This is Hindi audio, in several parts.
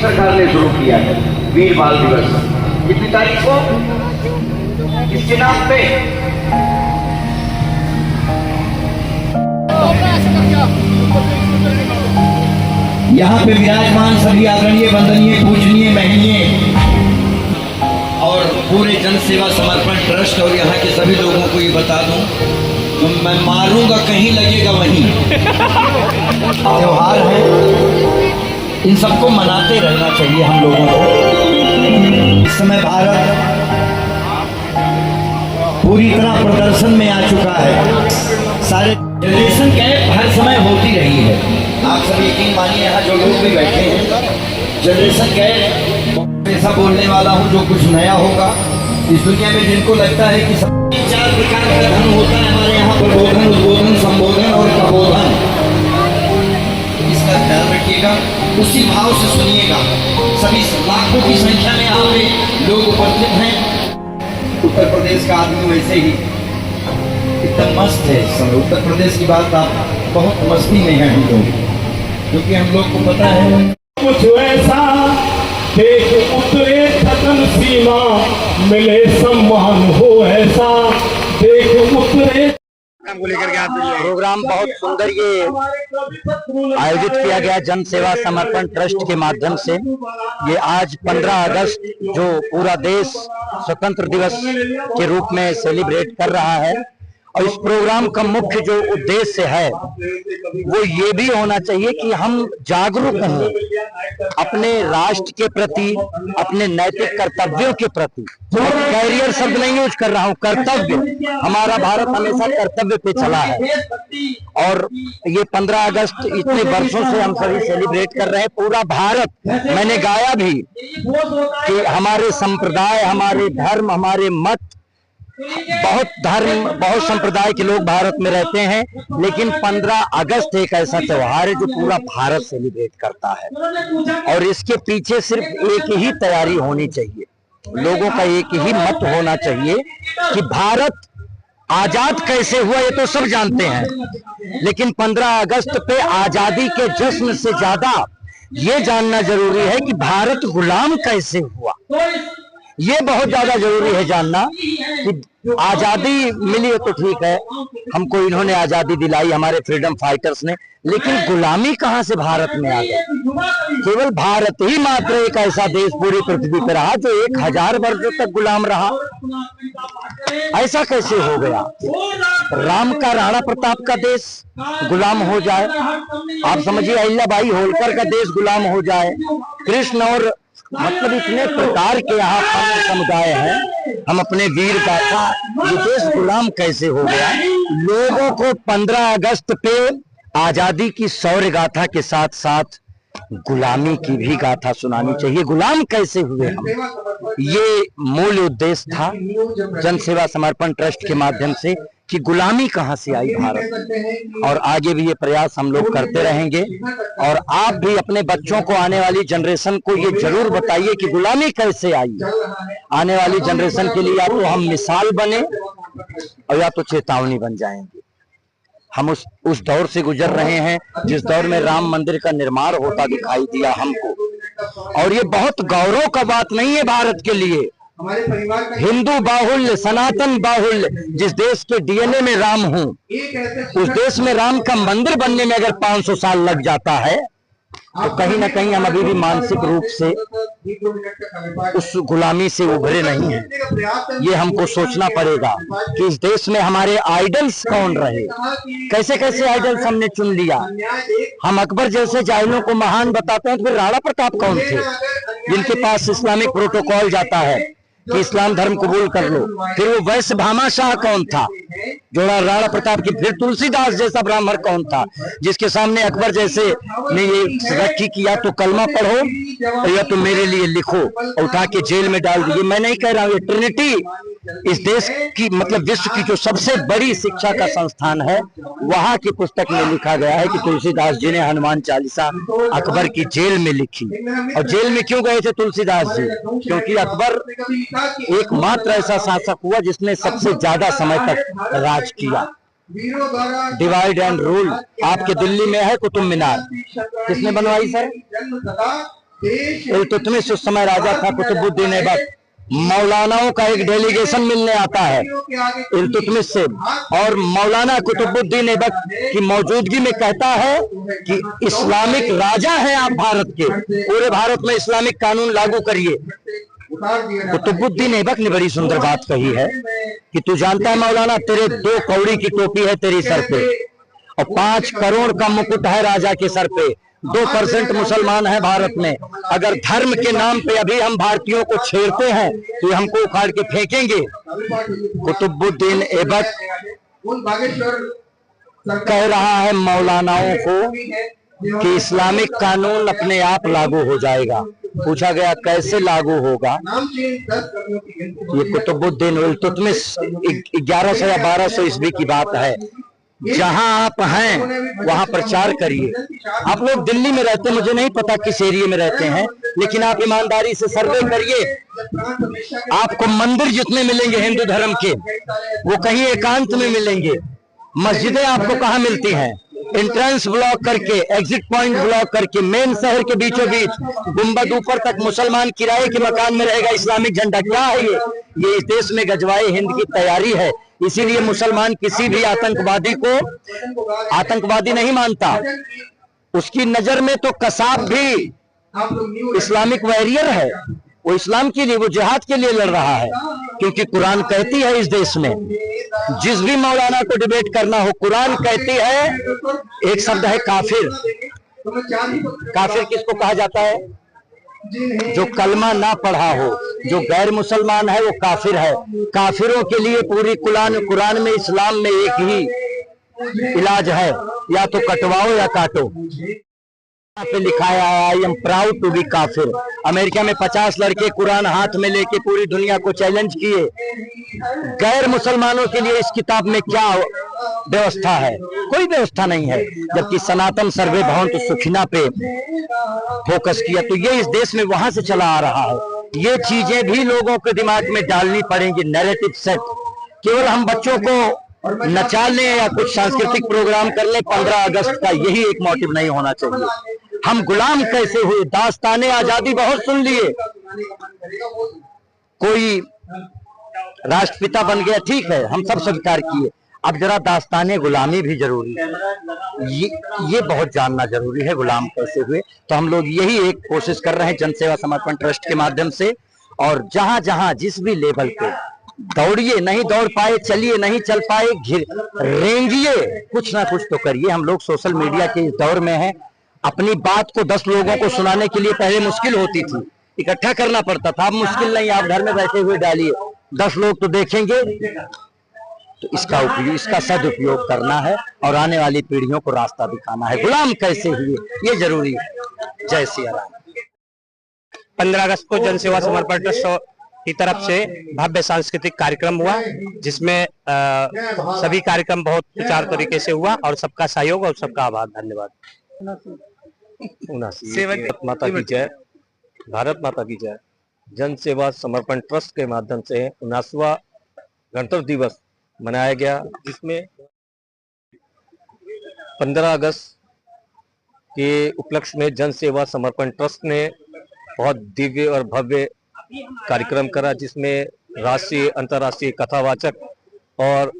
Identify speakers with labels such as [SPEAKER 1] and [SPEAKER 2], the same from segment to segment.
[SPEAKER 1] सरकार ने शुरू किया है वीर बाल दिवस। कितनी तारीख को, किसके नाम पे? यहाँ पे विराजमान सभी आदरणीय, वंदनीय, पूजनीय, महनीय और पूरे जन सेवा समर्पण ट्रस्ट और यहाँ के सभी लोगों को ये बता दूं, तो मैं मारूंगा कहीं लगेगा वहीं। त्योहार है, इन सबको मनाते रहना चाहिए हम लोगों को। इस समय भारत पूरी तरह प्रदर्शन में आ चुका है। सारे जनरेशन गैप हर समय होती रही है। आप सभी यकीन मानिए, यहाँ जो लोग भी बैठे हैं, जनरेशन गैप ऐसा बोलने वाला हूँ जो कुछ नया होगा इस दुनिया में। जिनको लगता है कि 4 प्रकार का धन होता है हमारे यहाँ, प्रबोधन, उद्बोधन, संबोधन और कबोधन, इसका ख्याल रखिएगा, उसी भाव से सुनिएगा। सभी लाखों की संख्या में यहाँ पे लोग उपस्थित हैं। उत्तर प्रदेश का आदमी वैसे ही एकदम मस्त है इस समय। उत्तर प्रदेश की बात आप बहुत मस्ती में है हम लोग, क्योंकि हम लोग को पता है
[SPEAKER 2] कुछ ऐसा देख उतरे थकन सीमा, मिले सम्मान हो ऐसा देख उतरे।
[SPEAKER 3] प्रोग्राम बहुत सुंदर ये आयोजित किया गया जन सेवा समर्पण ट्रस्ट के माध्यम से। ये आज 15 अगस्त जो पूरा देश स्वतंत्र दिवस के रूप में सेलिब्रेट कर रहा है, और इस प्रोग्राम का मुख्य जो उद्देश्य है वो ये भी होना चाहिए कि हम जागरूक हों अपने राष्ट्र के प्रति, अपने नैतिक कर्तव्यों के प्रति। कैरियर शब्द नहीं यूज कर रहा हूँ, कर्तव्य। हमारा भारत हमेशा कर्तव्य पे चला है, और ये 15 अगस्त इतने वर्षों से हम सभी सेलिब्रेट कर रहे हैं, पूरा भारत। मैंने गाया भी कि हमारे संप्रदाय, हमारे धर्म, हमारे मत, बहुत धर्म, बहुत संप्रदाय के लोग भारत में रहते हैं, लेकिन 15 अगस्त एक ऐसा त्योहार है जो पूरा भारत सेलिब्रेट करता है। और इसके पीछे सिर्फ एक ही तैयारी होनी चाहिए, लोगों का एक ही मत होना चाहिए कि भारत आजाद कैसे हुआ ये तो सब जानते हैं, लेकिन 15 अगस्त पे आजादी के जश्न से ज्यादा ये जानना जरूरी है कि भारत गुलाम कैसे हुआ। ये बहुत ज्यादा जरूरी है जानना कि आजादी मिली है तो ठीक है, हमको इन्होंने आजादी दिलाई, हमारे फ्रीडम फाइटर्स ने, लेकिन गुलामी कहां से भारत में आ गई। केवल भारत ही मात्र एक ऐसा देश पूरी पृथ्वी पर रहा जो 1000 वर्षों तक गुलाम रहा। ऐसा कैसे हो गया? राम का, राणा प्रताप का देश गुलाम हो जाए, आप समझिए अहिल्याबाई होलकर का देश गुलाम हो जाए, कृष्ण और मतलब इतने प्रकार के यहाँ समुदाय हैं, हम अपने वीर गाथा, ये देश गुलाम कैसे हो गया? लोगों को 15 अगस्त पे आजादी की शौर्य गाथा के साथ साथ गुलामी की भी गाथा सुनानी चाहिए। गुलाम कैसे हुए हम, ये मूल उद्देश्य था जन सेवा समर्पण ट्रस्ट के माध्यम से कि गुलामी कहां से आई भारत। और आगे भी ये प्रयास हम लोग करते रहेंगे, और आप भी अपने बच्चों को, आने वाली जनरेशन को ये जरूर बताइए कि गुलामी कैसे आई। आने वाली जनरेशन के लिए या तो हम मिसाल बने और या तो चेतावनी बन जाएंगे। हम उस दौर से गुजर रहे हैं जिस दौर में राम मंदिर का निर्माण होता दिखाई दिया हमको, और ये बहुत गौरव का बात नहीं है भारत के लिए। हिंदू बाहुल्य, सनातन बाहुल्य, जिस देश के डीएनए में राम हूं, उस देश में राम का मंदिर बनने में अगर 500 साल लग जाता है, तो कहीं ना कहीं हम अभी भी मानसिक रूप से उस गुलामी से उभरे नहीं हैं। ये हमको सोचना पड़ेगा कि इस देश में हमारे आइडल्स कौन रहे, कैसे कैसे आइडल्स हमने चुन लिया। हम अकबर जैसे जाहिलों को महान बताते हैं, तो फिर राणा प्रताप कौन थे जिनके पास इस्लामिक प्रोटोकॉल जाता है कि इस्लाम धर्म कबूल कर लो? फिर वो वैश्य भामा शाह कौन था जो राणा प्रताप की? फिर तुलसीदास जैसा ब्राह्मण कौन था जिसके सामने अकबर जैसे ने ये रखी कि या तो कलमा पढ़ो या तो मेरे लिए लिखो, और उठा के जेल में डाल दिए। मैं नहीं कह रहा हूँ, ये ट्रिनिटी इस देश की, मतलब विश्व की जो सबसे बड़ी शिक्षा का संस्थान है, वहां की पुस्तक में लिखा गया है कि तुलसीदास जी ने हनुमान चालीसा अकबर की जेल में लिखी। और जेल में क्यों गए थे तुलसीदास जी? क्योंकि अकबर एकमात्र ऐसा शासक हुआ जिसने सबसे ज्यादा समय तक राज किया। Divide and rule. आपके दिल्ली में है कुतुब मीनार, किसने बनवाई सर? इल्तुतमिश उस समय राजा था, कुतुबुद्दीन ऐबक मौलानाओं का एक डेलीगेशन मिलने आता है इल्तुतमिश से, और मौलाना कुतुबुद्दीन ऐबक की मौजूदगी में कहता है कि इस्लामिक राजा हैं आप भारत के, पूरे भारत में इस्लामिक कानून लागू करिए। कुतुबुद्दीन ऐबक ने बड़ी सुंदर बात कही है कि तू जानता है मौलाना, तेरे 2 कौड़ी की टोपी है तेरी सर पे और 5 करोड़ का मुकुट है राजा के सर पे, 2% मुसलमान है भारत में, अगर धर्म के नाम पे अभी हम भारतीयों को छेड़ते हैं तो ये हमको उखाड़ के फेंकेंगे। कुतुबुद्दीन ऐबक कह रहा है मौलानाओं को कि इस्लामिक कानून अपने आप लागू हो जाएगा। पूछा गया कैसे लागू होगा? ये कुतुबुद्दीन इल्तुतमिश 1100 या 1200 ईस्वी की बात है। जहां आप हैं वहां प्रचार करिए। आप लोग दिल्ली में रहते हैं, मुझे नहीं पता किस एरिया में रहते हैं, लेकिन आप ईमानदारी से सर्वे करिए, आपको मंदिर जितने मिलेंगे हिंदू धर्म के वो कहीं एकांत में मिलेंगे। मस्जिदें आपको कहाँ मिलती हैं? एंट्रेंस ब्लॉक करके, एग्जिट पॉइंट ब्लॉक करके, मेन शहर के बीचों बीच गुंबद ऊपर तक मुसलमान किराए के मकान में रहेगा इस्लामिक झंडा। क्या है ये इस देश में गजवाए हिंद की तैयारी है। इसीलिए मुसलमान किसी भी आतंकवादी को आतंकवादी नहीं मानता। उसकी नजर में तो कसाब भी इस्लामिक वॉरियर है, वो इस्लाम के लिए, वो जिहाद के लिए लड़ रहा है, क्योंकि कुरान कहती है इस देश में जिस भी मौलाना को डिबेट करना हो, कुरान कहती है एक शब्द है काफिर। काफिर किसको कहा जाता है? जो कलमा ना पढ़ा हो, जो गैर मुसलमान है वो काफिर है। काफिरों के लिए पूरी कुरान में, इस्लाम में एक ही इलाज है, या तो कटवाओ या काटो। पे लिखा है I am proud to be काफिर। अमेरिका में 50 लड़के कुरान हाथ में लेके पूरी दुनिया को चैलेंज किए। गैर मुसलमानों के लिए इस किताब में क्या व्यवस्था है? कोई व्यवस्था नहीं है। जबकि सनातन सर्वे भवन्तु सुखिना पे फोकस किया, तो ये इस देश में वहां से चला आ रहा है। ये चीजें भी लोगों के दिमाग में डालनी पड़ेंगी, नैरेटिव सेट। केवल हम बच्चों को नचा लें या कुछ सांस्कृतिक प्रोग्राम कर लें 15 अगस्त का, यही एक मोटिव नहीं होना चाहिए। हम गुलाम कैसे हुए, दास्ताने आजादी बहुत सुन लिए। कोई राष्ट्रपिता बन गया, ठीक है, हम सब स्वीकार किए। अब जरा दास्ताने गुलामी भी जरूरी है, ये बहुत जानना जरूरी है, गुलाम कैसे हुए। तो हम लोग यही एक कोशिश कर रहे हैं जन सेवा समर्पण ट्रस्ट के माध्यम से, और जहां जहां जिस भी लेवल पे दौड़िए, नहीं दौड़ पाए चलिए, नहीं चल पाए रेंगिए, कुछ ना कुछ तो करिए। हम लोग सोशल मीडिया के इस दौर में हैं, अपनी बात को 10 लोगों को सुनाने के लिए पहले मुश्किल होती थी, इकट्ठा करना पड़ता था। अब मुश्किल नहीं, आप घर में बैठे हुए डालिए, 10 लोग तो देखेंगे। तो इसका सदुपयोग करना है और आने वाली पीढ़ियों को रास्ता दिखाना है। गुलाम कैसे हुए, ये जरूरी है। जय सिया राम।
[SPEAKER 4] 15 अगस्त को जन सेवा समर्पण ट्रस्ट की तरफ से भव्य सांस्कृतिक कार्यक्रम हुआ, जिसमें सभी कार्यक्रम बहुत सुचारू तरीके से हुआ, और सबका सहयोग और सबका आभार, धन्यवाद।
[SPEAKER 5] भारत माता की जय, भारत माता की जय। जन सेवा समर्पण ट्रस्ट के माध्यम से 79वां गणतंत्र दिवस मनाया गया, जिसमें 15 अगस्त के उपलक्ष्य में जन सेवा समर्पण ट्रस्ट ने बहुत दिव्य और भव्य कार्यक्रम करा, जिसमें राष्ट्रीय अंतर्राष्ट्रीय कथावाचक और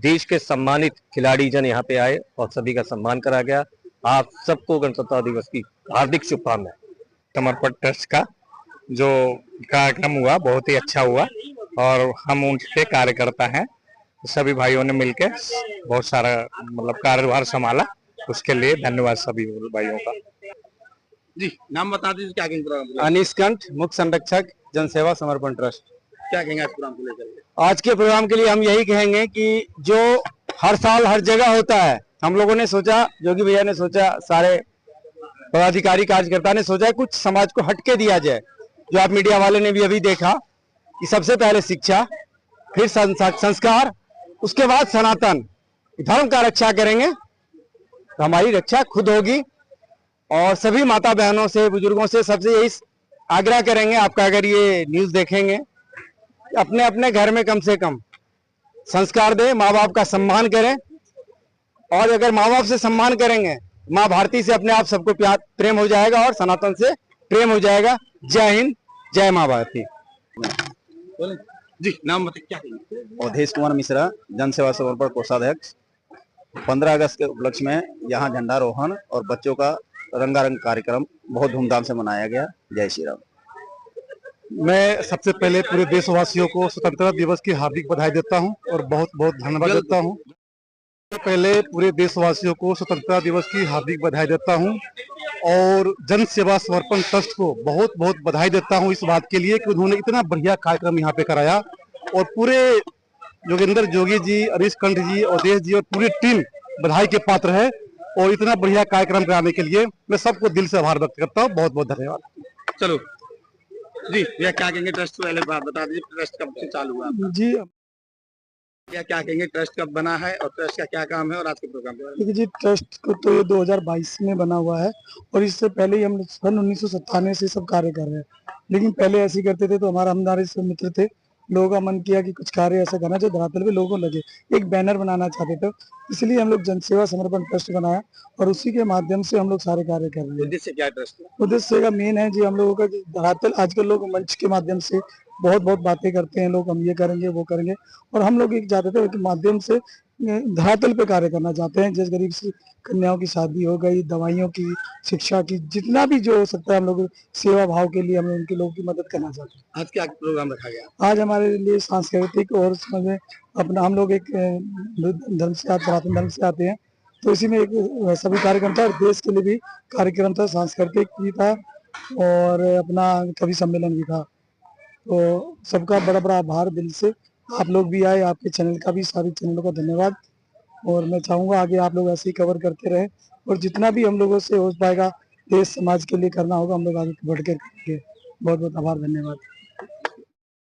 [SPEAKER 5] देश के सम्मानित खिलाड़ी जन यहाँ पे आए और सभी का सम्मान करा गया। आप सबको गणतंत्र दिवस की हार्दिक शुभकामनाएं।
[SPEAKER 4] समर्पण ट्रस्ट का जो कार्यक्रम हुआ बहुत ही अच्छा हुआ, और हम उनके कार्यकर्ता हैं। सभी भाइयों ने मिलकर बहुत सारा कार्यभार संभाला, उसके लिए धन्यवाद सभी भाइयों का।
[SPEAKER 6] जी, नाम बता दीजिए, क्या कहेंगे?
[SPEAKER 7] अनीश कंठ, मुख्य संरक्षक जन सेवा समर्पण ट्रस्ट।
[SPEAKER 6] क्या कहेंगे आज प्रोग्राम को लेकर?
[SPEAKER 7] आज के प्रोग्राम के लिए हम यही कहेंगे कि जो हर साल हर जगह होता है, हम लोगों ने सोचा, योगी भैया ने सोचा, सारे पदाधिकारी कार्यकर्ता ने सोचा कुछ समाज को हटके दिया जाए। जो आप मीडिया वाले ने भी अभी देखा कि सबसे पहले शिक्षा, फिर संस्कार, उसके बाद सनातन धर्म का रक्षा करेंगे तो हमारी रक्षा खुद होगी। और सभी माता बहनों से, बुजुर्गों से, सबसे यही आग्रह करेंगे, आपका अगर ये न्यूज़ देखेंगे, अपने अपने घर में कम से कम संस्कार दें, माँ बाप का सम्मान करें। और अगर माँ बाप से सम्मान करेंगे, माँ भारती से अपने आप सबको प्रेम हो जाएगा और सनातन से प्रेम हो जाएगा। जय हिंद, जय माँ भारती।
[SPEAKER 6] बोले जी, नाम बताइए, क्या कहेंगे?
[SPEAKER 8] अवधेश कुमार मिश्रा, जन सेवा समर्पण कोषाध्यक्ष। 15 अगस्त के उपलक्ष्य में यहाँ झंडारोहण और बच्चों का रंगारंग कार्यक्रम बहुत धूमधाम से मनाया गया। जय श्री राम।
[SPEAKER 7] मैं सबसे पहले पूरे देशवासियों को स्वतंत्रता दिवस की हार्दिक बधाई देता हूं और बहुत बहुत धन्यवाद देता हूं। पहले पूरे देशवासियों को स्वतंत्रता दिवस की हार्दिक बधाई देता हूं और जन सेवा समर्पण ट्रस्ट को बहुत बहुत बधाई देता हूं इस बात के लिए कि उन्होंने इतना बढ़िया कार्यक्रम यहाँ पे कराया और पूरे योगेंद्र जोगी जी, हरीश कंठ जी, अवधेश जी और पूरी टीम बधाई के पात्र है। और इतना बढ़िया कार्यक्रम कराने के लिए मैं सबको दिल से आभार व्यक्त करता हूँ। बहुत बहुत धन्यवाद।
[SPEAKER 6] चलो जी भैया, क्या कहेंगे? ट्रस्ट पहले बात बता दीजिए, ट्रस्ट कब से चालू हुआ?
[SPEAKER 7] जी
[SPEAKER 6] या क्या कहेंगे, ट्रस्ट कब बना है और ट्रस्ट का क्या काम है और आज के प्रोग्राम के बारे में?
[SPEAKER 7] देखिए जी, ट्रस्ट को तो ये 2022 में बना हुआ है और इससे पहले ही हम सन 1997 से सब कार्य कर रहे हैं। लेकिन पहले ऐसे ही करते थे तो हमारे सब मित्र थे, लोगों का मन किया कि कुछ कार्य ऐसा करना जो धरातल पे लोगों को लगे, एक बैनर बनाना चाहते थे, इसलिए हम लोग जन सेवा समर्पण ट्रस्ट बनाया और उसी के माध्यम से हम लोग सारे कार्य कर रहे हैं।
[SPEAKER 6] उद्देश्य क्या है ट्रस्ट का?
[SPEAKER 7] उद्देश्य का मेन है जी हम लोगों का धरातल, आजकल लोग मंच के माध्यम से बहुत बहुत बातें करते हैं, लोग हम ये करेंगे वो करेंगे, और हम लोग एक चाहते थे कि माध्यम से धरातल पे कार्य करना चाहते हैं। जिस गरीब सी कन्याओं की शादी हो गई, दवाइयों की, शिक्षा की, जितना भी जो हो सकता है हम लोग सेवा भाव के लिए हम उनके लोगों की मदद करना चाहते हैं।
[SPEAKER 6] आज क्या प्रोग्राम रखा गया?
[SPEAKER 7] आज हमारे लिए सांस्कृतिक और उसमें अपना हम लोग एक धर्म से सनातन धर्म से आते हैं तो इसी में एक सभी कार्यक्रम था और देश के लिए भी कार्यक्रम था, सांस्कृतिक भी था और अपना कवि सम्मेलन भी था। तो सबका बड़ा बड़ा आभार दिल से। आप लोग भी आए, आपके चैनल का भी, सारी चैनलों का धन्यवाद। और मैं चाहूंगा आगे आप लोग ऐसे ही कवर करते रहे और जितना भी हम लोगों से हो पाएगा देश समाज के लिए करना होगा हम लोग आगे बढ़ के करेंगे। बहुत बहुत आभार, धन्यवाद।